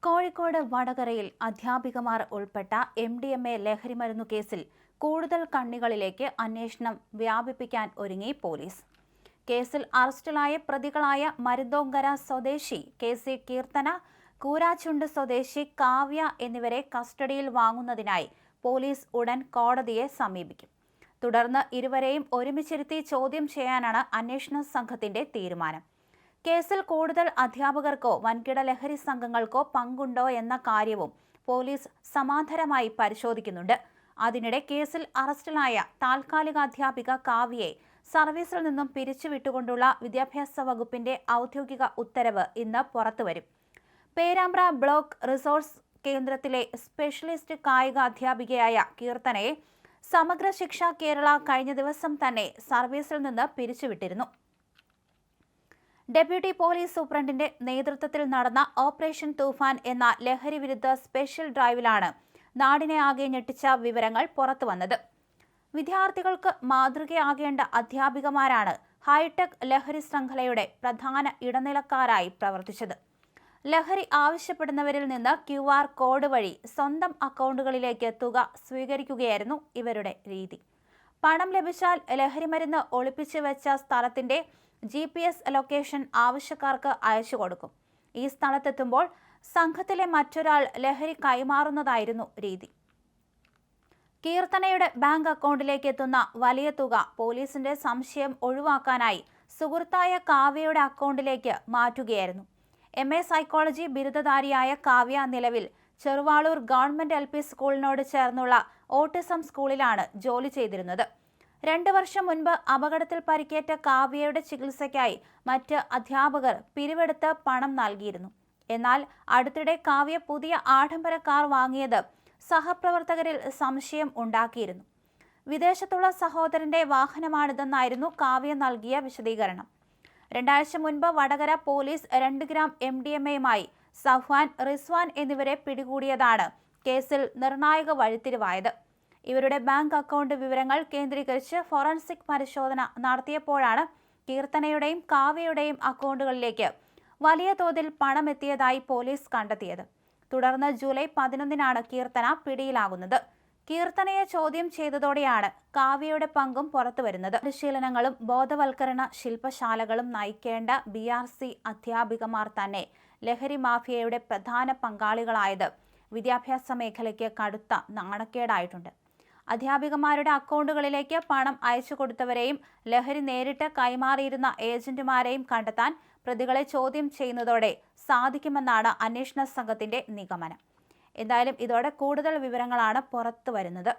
കോഴിക്കോട് വടകരയിൽ അധ്യാപികമാർ ഉൾപ്പെട്ട MDMA ലഹരിമരുന്നു കേസിൽ കൂടുതൽ കണ്ണികളിലേക്ക് അന്വേഷണം വ്യാപിപ്പിക്കാൻ ഒരുങ്ങി പോലീസ്. കേസിൽ അറസ്റ്റിലായ പ്രതികളായ മരുതോങ്കര സ്വദേശി KC കീർത്തന, കൂരാച്ചുണ്ട് സ്വദേശി കാവ്യ എന്നിവരെ കസ്റ്റഡിയിൽ വാങ്ങുന്നതിനായി പോലീസ് ഉടൻ കോടതിയെ സമീപിക്കും. തുടർന്ന് ഇരുവരെയും ഒരുമിച്ചിരുത്തി ചോദ്യം ചെയ്യാനാണ് അന്വേഷണ സംഘത്തിന്റെ തീരുമാനം. കേസിൽ കൂടുതൽ അധ്യാപകർക്കോ വൻകിട ലഹരി സംഘങ്ങൾക്കോ പങ്കുണ്ടോ എന്ന കാര്യവും പോലീസ് സമാന്തരമായി പരിശോധിക്കുന്നുണ്ട്. അതിനിടെ കേസിൽ അറസ്റ്റിലായ താൽക്കാലിക അധ്യാപിക കാവ്യയെ സർവീസിൽ നിന്നും പിരിച്ചുവിട്ടുകൊണ്ടുള്ള വിദ്യാഭ്യാസ വകുപ്പിന്റെ ഔദ്യോഗിക ഉത്തരവ് ഇന്ന് പുറത്തുവരും. പേരാമ്പ്ര ബ്ലോക്ക് റിസോഴ്സ് കേന്ദ്രത്തിലെ സ്പെഷ്യലിസ്റ്റ് കായിക അധ്യാപികയായ കീർത്തനയെ സമഗ്ര ശിക്ഷ കേരള കഴിഞ്ഞ ദിവസം തന്നെ സർവീസിൽ നിന്ന് പിരിച്ചുവിട്ടിരുന്നു. ഡെപ്യൂട്ടി പോലീസ് സൂപ്രണ്ടിന്റെ നേതൃത്വത്തിൽ നടന്ന ഓപ്പറേഷൻ തൂഫാൻ എന്ന ലഹരി വിരുദ്ധ സ്പെഷ്യൽ ഡ്രൈവിലാണ് നാടിനെ ആകെ ഞെട്ടിച്ച വിവരങ്ങൾ പുറത്തുവന്നത്. വിദ്യാർത്ഥികൾക്ക് മാതൃകയാകേണ്ട അധ്യാപികമാരാണ് ഹൈടെക് ലഹരി ശൃംഖലയുടെ പ്രധാന ഇടനിലക്കാരായി പ്രവർത്തിച്ചത്. ലഹരി ആവശ്യപ്പെടുന്നവരിൽ നിന്ന് QR കോഡ് വഴി സ്വന്തം അക്കൗണ്ടുകളിലേക്ക് തുക സ്വീകരിക്കുകയായിരുന്നു ഇവരുടെ രീതി. പണം ലഭിച്ചാൽ ലഹരിമരുന്ന് ഒളിപ്പിച്ചു വെച്ച സ്ഥലത്തിന്റെ GPS ലൊക്കേഷൻ ആവശ്യക്കാർക്ക് അയച്ചു കൊടുക്കും. ഈ സ്ഥലത്തെത്തുമ്പോൾ സംഘത്തിലെ മറ്റൊരാൾ ലഹരി കൈമാറുന്നതായിരുന്നു രീതി. കീർത്തനയുടെ ബാങ്ക് അക്കൗണ്ടിലേക്ക് എത്തുന്ന വലിയ തുക പോലീസിന്റെ സംശയം ഒഴിവാക്കാനായി സുഹൃത്തായ കാവ്യയുടെ അക്കൗണ്ടിലേക്ക് മാറ്റുകയായിരുന്നു. MA സൈക്കോളജി ബിരുദധാരിയായ കാവ്യ നിലവിൽ ചെറുവാളൂർ ഗവൺമെന്റ് LP സ്കൂളിനോട് ചേർന്നുള്ള ഓട്ടിസം സ്കൂളിലാണ് ജോലി ചെയ്തിരുന്നത്. 2 വർഷം മുൻപ് അപകടത്തിൽ പരിക്കേറ്റ കാവ്യയുടെ ചികിത്സയ്ക്കായി മറ്റ് അധ്യാപകർ പിരിവെടുത്ത് പണം നൽകിയിരുന്നു. എന്നാൽ അടുത്തിടെ കാവ്യ പുതിയ ആഡംബര കാർ വാങ്ങിയത് സഹപ്രവർത്തകരിൽ സംശയം ഉണ്ടാക്കിയിരുന്നു. വിദേശത്തുള്ള സഹോദരന്റെ വാഹനമാണിതെന്നായിരുന്നു കാവ്യ നൽകിയ വിശദീകരണം. 2 ആഴ്ച മുൻപ് വടകര പോലീസ് 2 ഗ്രാം MDMAയുമായി സഫ്വാൻ, റിസ്വാൻ എന്നിവരെ പിടികൂടിയതാണ് കേസിൽ നിർണായക വഴിത്തിരിവായത്. ഇവരുടെ ബാങ്ക് അക്കൗണ്ട് വിവരങ്ങൾ കേന്ദ്രീകരിച്ച് ഫോറൻസിക് പരിശോധന നടത്തിയപ്പോഴാണ് കീർത്തനയുടെയും കാവ്യയുടെയും അക്കൗണ്ടുകളിലേക്ക് വലിയ തോതിൽ പണം എത്തിയതായി പോലീസ് കണ്ടെത്തിയത്. തുടർന്ന് ജൂലൈ 11-നാണ് കീർത്തന പിടിയിലാകുന്നത്. കീർത്തനയെ ചോദ്യം ചെയ്തതോടെയാണ് കാവ്യയുടെ പങ്കും പുറത്തുവരുന്നത്. പരിശീലനങ്ങളും ബോധവൽക്കരണ ശില്പശാലകളും നയിക്കേണ്ട BRC അധ്യാപികമാർ തന്നെ ലഹരി മാഫിയയുടെ പ്രധാന പങ്കാളികളായത് വിദ്യാഭ്യാസ മേഖലയ്ക്ക് കടുത്ത നാണക്കേടായിട്ടുണ്ട്. അധ്യാപികമാരുടെ അക്കൗണ്ടുകളിലേക്ക് പണം അയച്ചു കൊടുത്തവരെയും ലഹരി നേരിട്ട് കൈമാറിയിരുന്ന ഏജന്റുമാരെയും കണ്ടെത്താൻ പ്രതികളെ ചോദ്യം ചെയ്യുന്നതോടെ സാധിക്കുമെന്നാണ് അന്വേഷണ സംഘത്തിന്റെ നിഗമനം. എന്തായാലും ഇതോടെ കൂടുതൽ വിവരങ്ങളാണ് പുറത്തു വരുന്നത്.